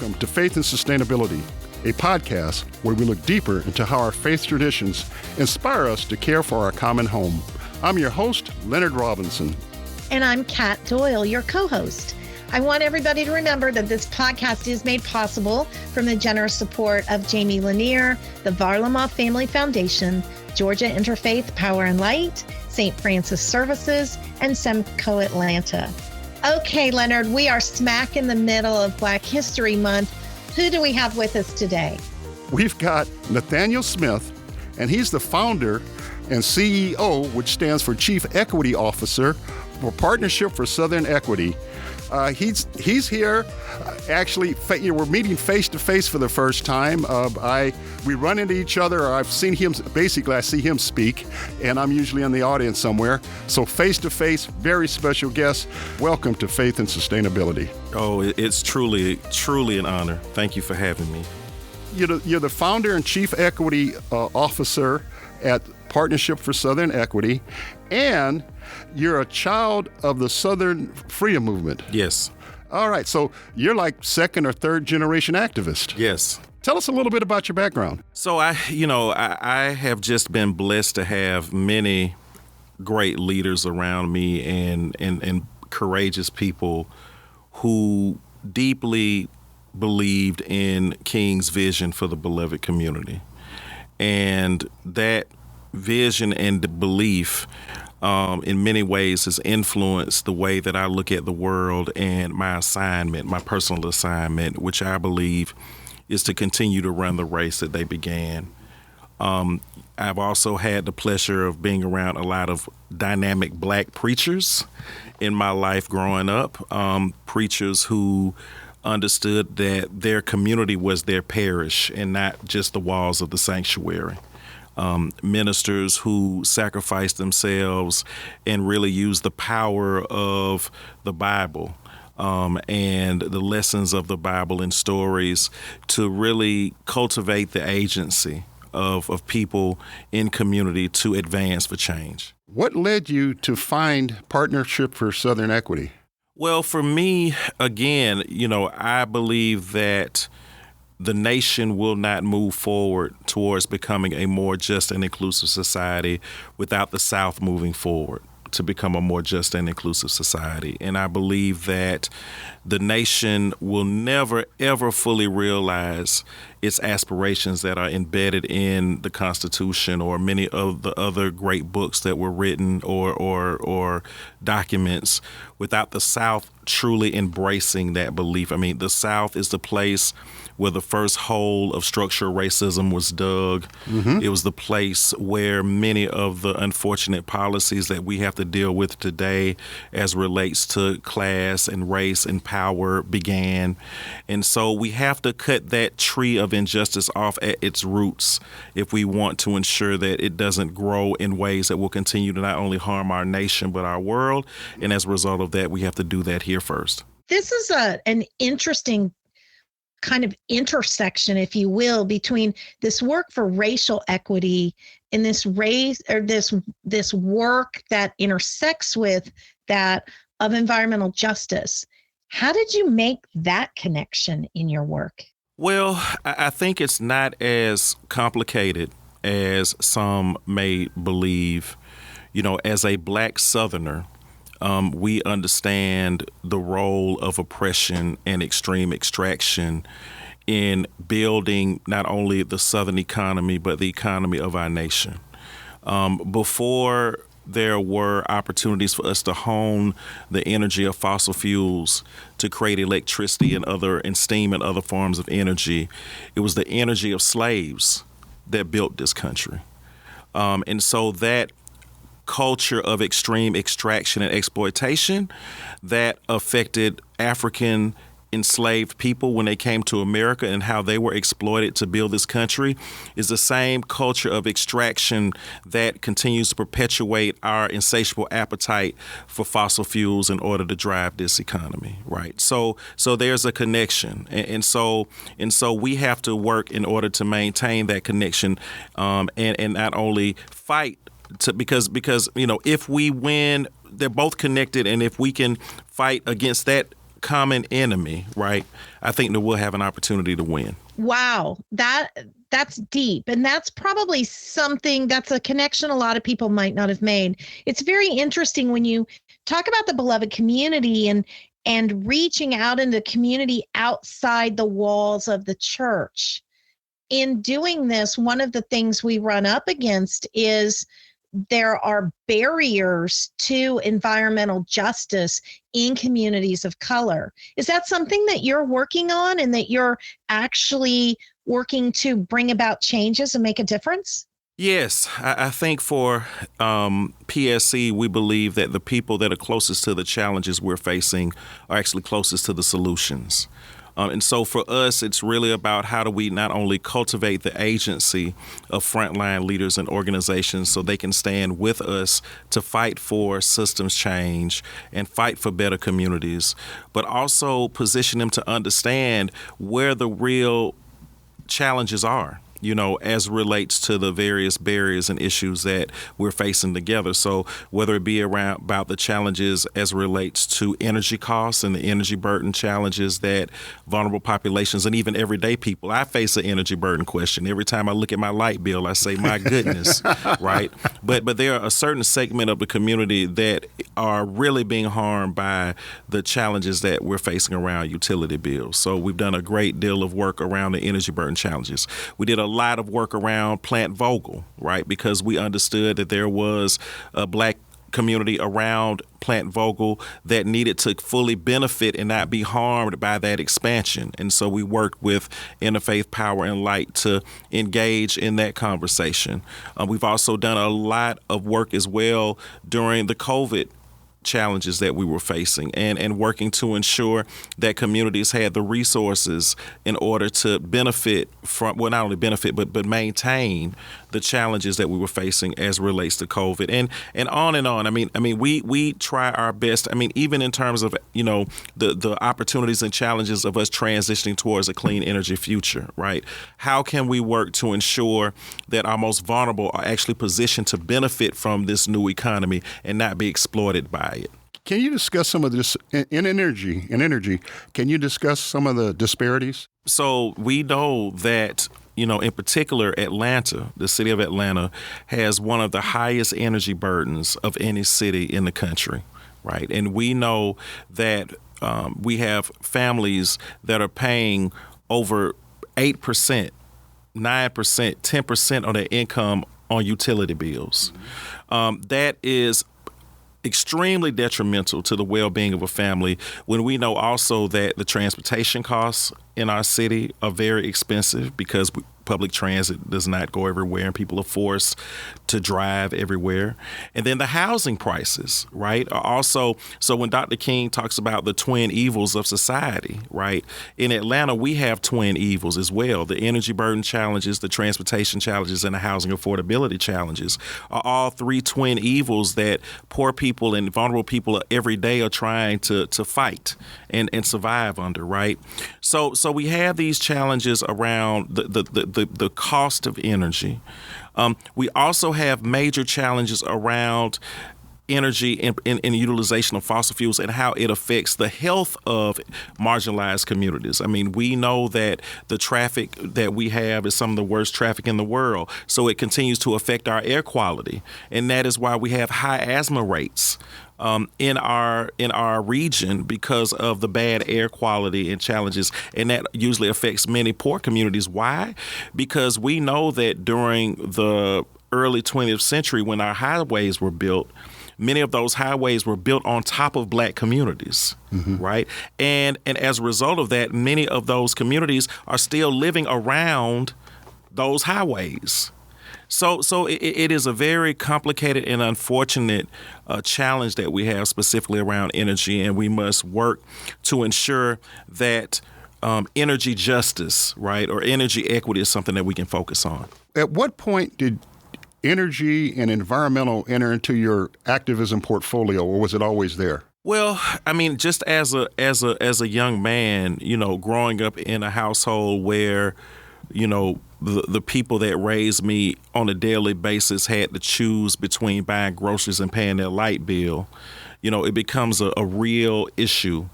Welcome to Faith and Sustainability, a podcast where we look deeper into how our faith traditions inspire us to care for our common home. I'm your host, Leonard Robinson. And I'm Kat Doyle, your co-host. I want everybody to remember that this podcast is made possible from the generous support of Jamie Lanier, the Varlamov Family Foundation, Georgia Interfaith Power and Light, St. Francis Services, and Semco Atlanta. Okay, Leonard, we are smack in the middle of Black History Month. Who do we have with us today? We've got Nathaniel Smith, and he's the founder and CEO, which stands for Chief Equity Officer for Partnership for Southern Equity. He's here. Actually, we're meeting face to face for the first time. We run into each other. I've seen him. Basically, I see him speak, and I'm usually in the audience somewhere. So face to face, very special guest. Welcome to Faith and Sustainability. Oh, it's truly an honor. Thank you for having me. You're the founder and Chief Equity Officer at Partnership for Southern Equity, and you're a child of the Southern Freedom Movement. Yes. All right, so you're like second or third generation activist. Yes. Tell us a little bit about your background. So I have just been blessed to have many great leaders around me and courageous people who deeply believed in King's vision for the beloved community. And that vision and belief in many ways has influenced the way that I look at the world and my assignment, my personal assignment, which I believe is to continue to run the race that they began. I've also had the pleasure of being around a lot of dynamic Black preachers in my life growing up, preachers who understood that their community was their parish and not just the walls of the sanctuary. Ministers who sacrificed themselves and really used the power of the Bible and the lessons of the Bible and stories to really cultivate the agency of people in community to advance for change. What led you to find Partnership for Southern Equity? Well, for me, again, I believe that the nation will not move forward towards becoming a more just and inclusive society without the South moving forward to become a more just and inclusive society. And I believe that the nation will never, ever fully realize its aspirations that are embedded in the Constitution or many of the other great books that were written or documents without the South truly embracing that belief. I mean, the South is the place where the first hole of structural racism was dug. Mm-hmm. It was the place where many of the unfortunate policies that we have to deal with today as relates to class and race and power began. And so we have to cut that tree of injustice off at its roots if we want to ensure that it doesn't grow in ways that will continue to not only harm our nation but our world. And as a result of that, we have to do that here first. This is an interesting kind of intersection, if you will, between this work for racial equity and this work that intersects with that of environmental justice. How did you make that connection in your work? Well, I think it's not as complicated as some may believe. As a Black Southerner, we understand the role of oppression and extreme extraction in building not only the Southern economy, but the economy of our nation. Before there were opportunities for us to hone the energy of fossil fuels to create electricity and steam and other forms of energy, it was the energy of slaves that built this country. And so that culture of extreme extraction and exploitation that affected African enslaved people when they came to America and how they were exploited to build this country is the same culture of extraction that continues to perpetuate our insatiable appetite for fossil fuels in order to drive this economy, right? So there's a connection, and so we have to work in order to maintain that connection, and not only fight because if we win, they're both connected, and if we can fight against that common enemy, right, I think that we'll have an opportunity to win. Wow, that's deep. And that's probably something that's a connection a lot of people might not have made. It's very interesting when you talk about the beloved community and reaching out in the community outside the walls of the church. In doing this, one of the things we run up against is there are barriers to environmental justice in communities of color. Is that something that you're working on and that you're actually working to bring about changes and make a difference? Yes, I think for PSC, we believe that the people that are closest to the challenges we're facing are actually closest to the solutions. And so for us, it's really about how do we not only cultivate the agency of frontline leaders and organizations so they can stand with us to fight for systems change and fight for better communities, but also position them to understand where the real challenges are, as relates to the various barriers and issues that we're facing together. So whether it be about the challenges as relates to energy costs and the energy burden challenges that vulnerable populations and even everyday people, I face an energy burden question. Every time I look at my light bill, I say, my goodness, right? But there are a certain segment of the community that are really being harmed by the challenges that we're facing around utility bills. So we've done a great deal of work around the energy burden challenges. We did a lot of work around Plant Vogel, right? Because we understood that there was a Black community around Plant Vogel that needed to fully benefit and not be harmed by that expansion. And so we worked with Interfaith Power and Light to engage in that conversation. We've also done a lot of work as well during the COVID challenges that we were facing and working to ensure that communities had the resources in order to benefit from, well, not only benefit, but maintain the challenges that we were facing as relates to COVID and on and on. I mean, we try our best. I mean, even in terms of, the opportunities and challenges of us transitioning towards a clean energy future, right? How can we work to ensure that our most vulnerable are actually positioned to benefit from this new economy and not be exploited by it? Can you discuss some of this in energy? Can you discuss some of the disparities? So we know that, in particular, Atlanta, the city of Atlanta, has one of the highest energy burdens of any city in the country, right? And we know that we have families that are paying over 8%, 9%, 10% of their income on utility bills. That is extremely detrimental to the well-being of a family when we know also that the transportation costs in our city are very expensive because public transit does not go everywhere and people are forced to drive everywhere. And then the housing prices, right, are also, so when Dr. King talks about the twin evils of society, right, in Atlanta we have twin evils as well. The energy burden challenges, the transportation challenges, and the housing affordability challenges are all three twin evils that poor people and vulnerable people every day are trying to fight and survive under, right? So we have these challenges around the cost of energy. We also have major challenges around energy and utilization of fossil fuels and how it affects the health of marginalized communities. I mean, we know that the traffic that we have is some of the worst traffic in the world, so it continues to affect our air quality, and that is why we have high asthma rates in our region because of the bad air quality and challenges, and that usually affects many poor communities. Why? Because we know that during the early 20th century when our highways were built, many of those highways were built on top of Black communities, right? And as a result of that, many of those communities are still living around those highways. So it is a very complicated and unfortunate challenge that we have specifically around energy, and we must work to ensure that energy justice, right, or energy equity is something that we can focus on. At what point did energy and environmental enter into your activism portfolio, or was it always there? Well, I mean, just as a young man, growing up in a household where, the people that raised me on a daily basis had to choose between buying groceries and paying their light bill, it becomes a real issue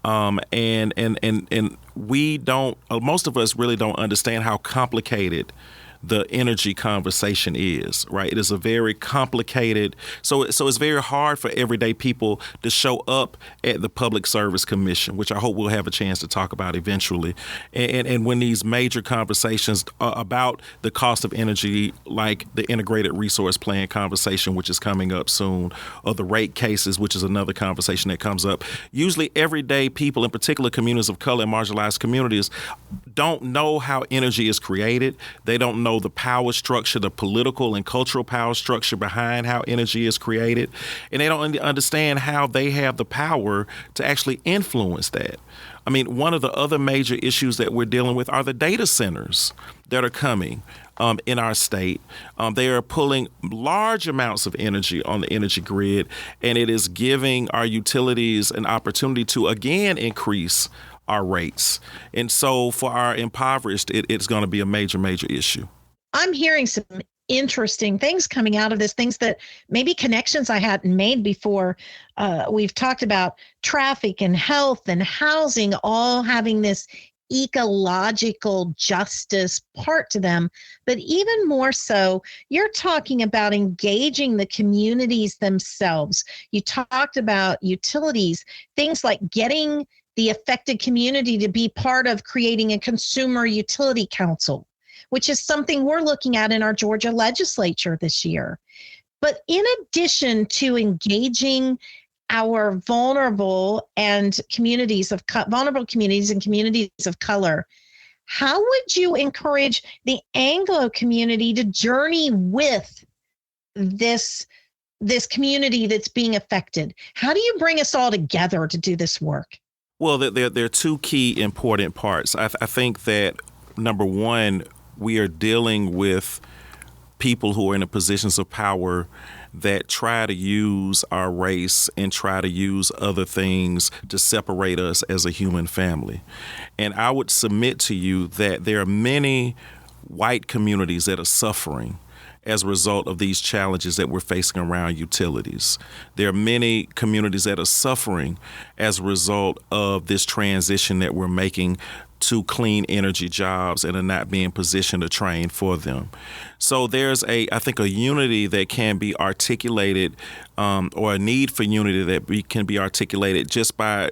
And we don't. Most of us really don't understand how complicated the energy conversation is, right? It is a very complicated, so it's very hard for everyday people to show up at the Public Service Commission, which I hope we'll have a chance to talk about eventually. And when these major conversations about the cost of energy, like the Integrated Resource Plan conversation, which is coming up soon, or the rate cases, which is another conversation that comes up, usually everyday people, in particular communities of color and marginalized communities, don't know how energy is created. They don't know the power structure, the political and cultural power structure behind how energy is created. And they don't understand how they have the power to actually influence that. I mean, one of the other major issues that we're dealing with are the data centers that are coming in our state. They are pulling large amounts of energy on the energy grid, and it is giving our utilities an opportunity to again increase our rates. And so for our impoverished, it's going to be a major, major issue. I'm hearing some interesting things coming out of this, things that maybe connections I hadn't made before. We've talked about traffic and health and housing all having this ecological justice part to them. But even more so, you're talking about engaging the communities themselves. You talked about utilities, things like getting the affected community to be part of creating a consumer utility council, which is something we're looking at in our Georgia legislature this year. But in addition to engaging our vulnerable communities and communities of color, how would you encourage the Anglo community to journey with this community that's being affected? How do you bring us all together to do this work? Well, there are two key important parts. I think that, number one, we are dealing with people who are in positions of power that try to use our race and try to use other things to separate us as a human family. And I would submit to you that there are many white communities that are suffering as a result of these challenges that we're facing around utilities. There are many communities that are suffering as a result of this transition that we're making to clean energy jobs and are not being positioned or trained for them. So there's I think a unity that can be articulated, or a need for unity that can be articulated just by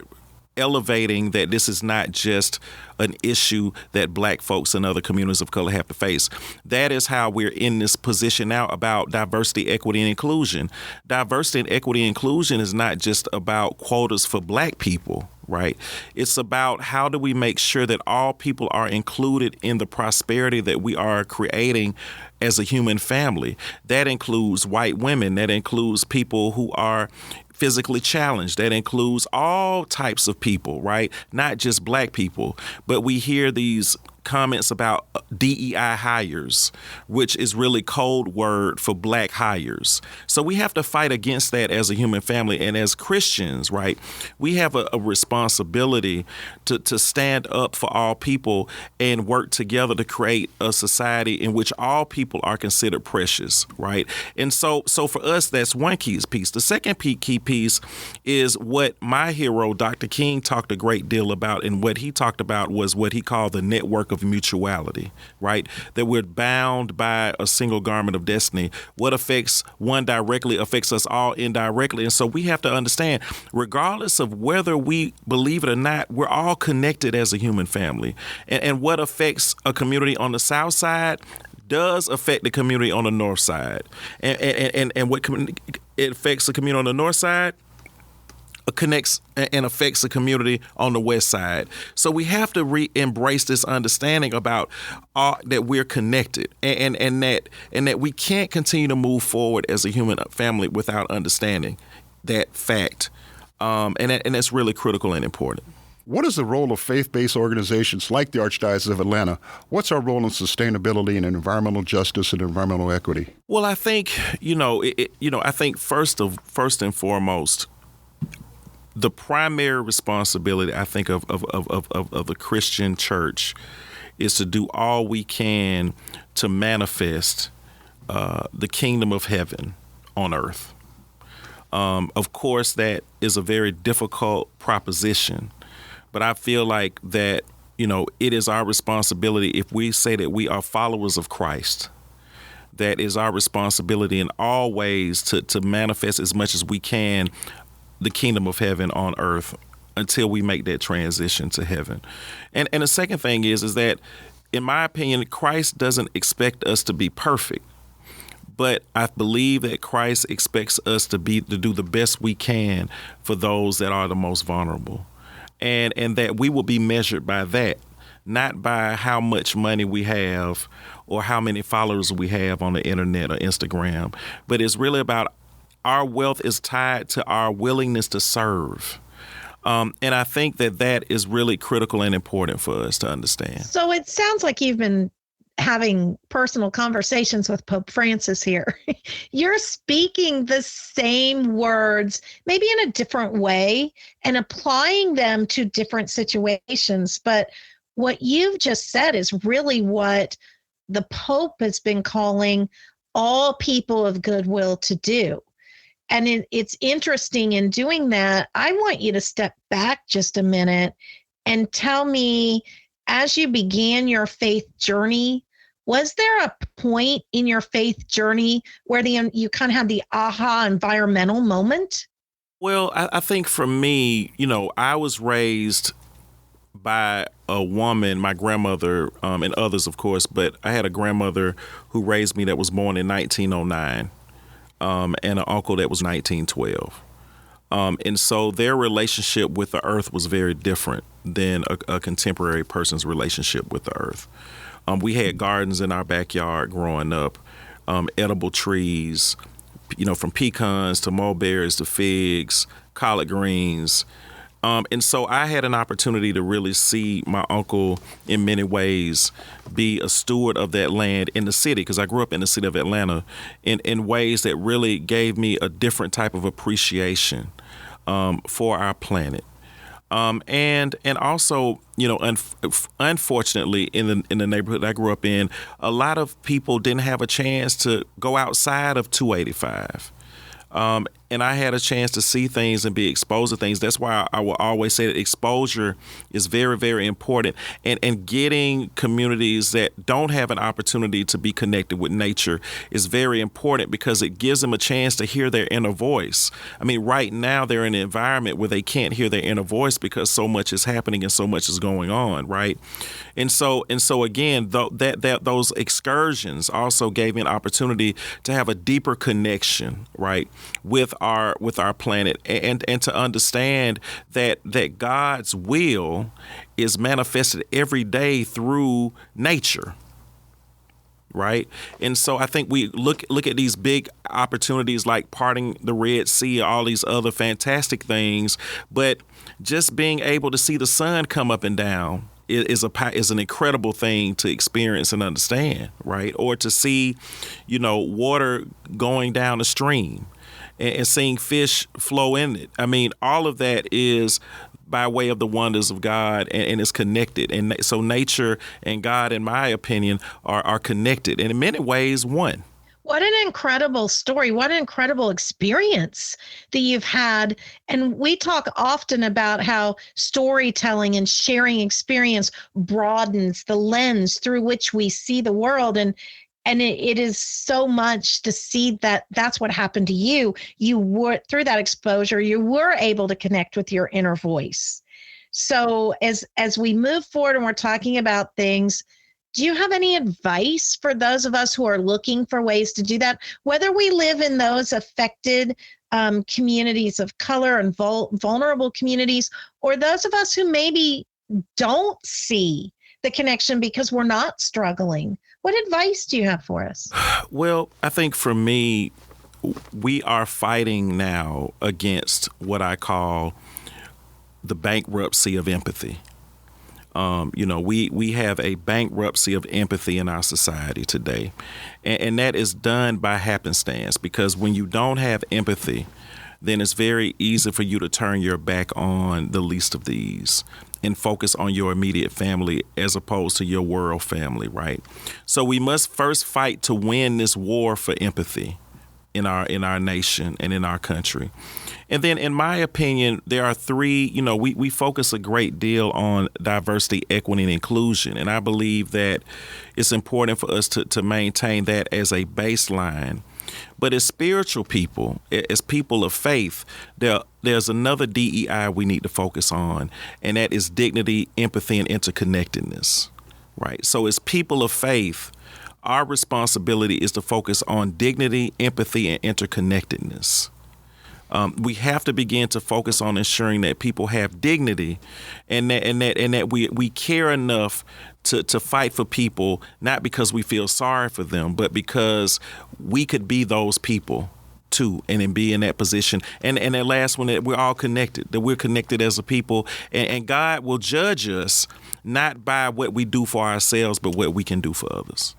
elevating that this is not just an issue that Black folks and other communities of color have to face. That is how we're in this position now about diversity, equity, and inclusion. Diversity and equity and inclusion is not just about quotas for Black people, right? It's about how do we make sure that all people are included in the prosperity that we are creating as a human family. That includes white women. That includes people who are physically challenged. That includes all types of people, right? Not just Black people. But we hear these comments about DEI hires, which is really code word for Black hires. So we have to fight against that as a human family. And as Christians, right, we have a responsibility to stand up for all people and work together to create a society in which all people are considered precious, right? And so for us, that's one key piece. The second key piece is what my hero, Dr. King, talked a great deal about, and what he talked about was what he called the network of mutuality, right? That we're bound by a single garment of destiny. What affects one directly affects us all indirectly. And so we have to understand, regardless of whether we believe it or not, we're all connected as a human family. And what affects a community on the South Side does affect the community on the North Side. And what it affects the community on the North Side connects and affects the community on the West Side. So we have to embrace this understanding about that we're connected, and that we can't continue to move forward as a human family without understanding that fact. And that's really critical and important. What is the role of faith-based organizations like the Archdiocese of Atlanta? What's our role in sustainability and environmental justice and environmental equity? Well, I think I think first and foremost, the primary responsibility, I think, of the Christian church is to do all we can to manifest the kingdom of heaven on earth. Of course, that is a very difficult proposition, But I feel like that, it is our responsibility, if we say that we are followers of Christ, that is our responsibility in all ways to manifest as much as we can the kingdom of heaven on earth until we make that transition to heaven. And the second thing is that, in my opinion, Christ doesn't expect us to be perfect. But I believe that Christ expects us to do the best we can for those that are the most vulnerable. And that we will be measured by that, not by how much money we have or how many followers we have on the internet or Instagram. But it's really about our wealth is tied to our willingness to serve. And I think that is really critical and important for us to understand. So it sounds like you've been having personal conversations with Pope Francis here. You're speaking the same words, maybe in a different way, and applying them to different situations. But what you've just said is really what the Pope has been calling all people of goodwill to do. And it's interesting in doing that. I want you to step back just a minute and tell me, as you began your faith journey, was there a point in your faith journey where you kind of had the aha environmental moment? Well, I think for me, I was raised by a woman, my grandmother, and others, of course, but I had a grandmother who raised me that was born in 1909, and an uncle that was 1912. And so their relationship with the earth was very different than a contemporary person's relationship with the earth. We had gardens in our backyard growing up, edible trees, from pecans to mulberries to figs, collard greens. And so I had an opportunity to really see my uncle in many ways be a steward of that land in the city, because I grew up in the city of Atlanta, in ways that really gave me a different type of appreciation for our planet. And also, unfortunately, in the neighborhood I grew up in, a lot of people didn't have a chance to go outside of 285. And I had a chance to see things and be exposed to things. That's why I will always say that exposure is very, very important. And getting communities that don't have an opportunity to be connected with nature is very important, because it gives them a chance to hear their inner voice. I mean, right now they're in an environment where they can't hear their inner voice because so much is happening and so much is going on, right? And so again, those excursions also gave me an opportunity to have a deeper connection, right, with our planet, and to understand that God's will is manifested every day through nature. Right. And so I think we look at these big opportunities like parting the Red Sea, all these other fantastic things. But just being able to see the sun come up and down is an incredible thing to experience and understand. Right. Or to see, water going down a stream and seeing fish flow in it. I mean, all of that is by way of the wonders of God, and is connected. And so nature and God, in my opinion, are connected, and in many ways one. What an incredible story. What an incredible experience that you've had. And we talk often about how storytelling and sharing experience broadens the lens through which we see the world. And it is so much to see that that's what happened to you. You were, through that exposure, you were able to connect with your inner voice. So as we move forward and we're talking about things, do you have any advice for those of us who are looking for ways to do that? Whether we live in those affected communities of color and vulnerable communities, or those of us who maybe don't see the connection because we're not struggling. What advice do you have for us? Well, I think for me, we are fighting now against what I call the bankruptcy of empathy. We have a bankruptcy of empathy in our society today. And that is done by happenstance, because when you don't have empathy, then it's very easy for you to turn your back on the least of these and focus on your immediate family as opposed to your world family, right? So we must first fight to win this war for empathy, in our nation and in our country. And then, in my opinion, there are three, we focus a great deal on diversity, equity, and inclusion. And I believe that it's important for us to maintain that as a baseline. But as spiritual people, as people of faith, there's another DEI we need to focus on, and that is dignity, empathy, and interconnectedness, right? So as people of faith, our responsibility is to focus on dignity, empathy, and interconnectedness. We have to begin to focus on ensuring that people have dignity, and that we care enough to fight for people, not because we feel sorry for them, but because we could be those people too, and then be in that position. And that last one, that we're all connected, that we're connected as a people, and God will judge us not by what we do for ourselves, but what we can do for others.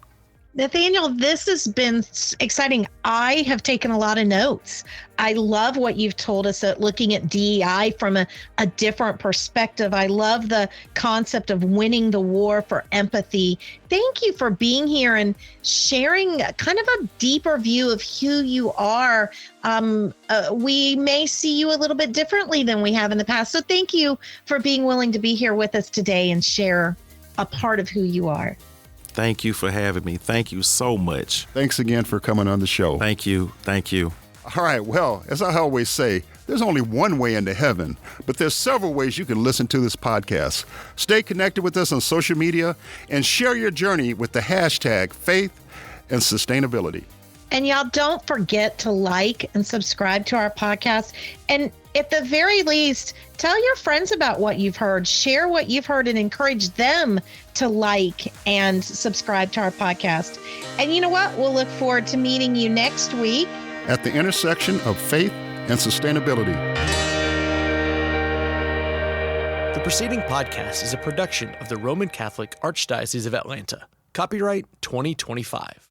Nathaniel, this has been exciting. I have taken a lot of notes. I love what you've told us, looking at DEI from a different perspective. I love the concept of winning the war for empathy. Thank you for being here and sharing kind of a deeper view of who you are. We may see you a little bit differently than we have in the past. So thank you for being willing to be here with us today and share a part of who you are. Thank you for having me. Thank you so much. Thanks again for coming on the show. Thank you. Thank you. All right. Well, as I always say, there's only one way into heaven, but there's several ways you can listen to this podcast. Stay connected with us on social media and share your journey with the hashtag faith and sustainability. And y'all don't forget to like and subscribe to our podcast. And at the very least, tell your friends about what you've heard, share what you've heard, and encourage them to like and subscribe to our podcast. And you know what? We'll look forward to meeting you next week at the intersection of faith and sustainability. The preceding podcast is a production of the Roman Catholic Archdiocese of Atlanta. Copyright 2025.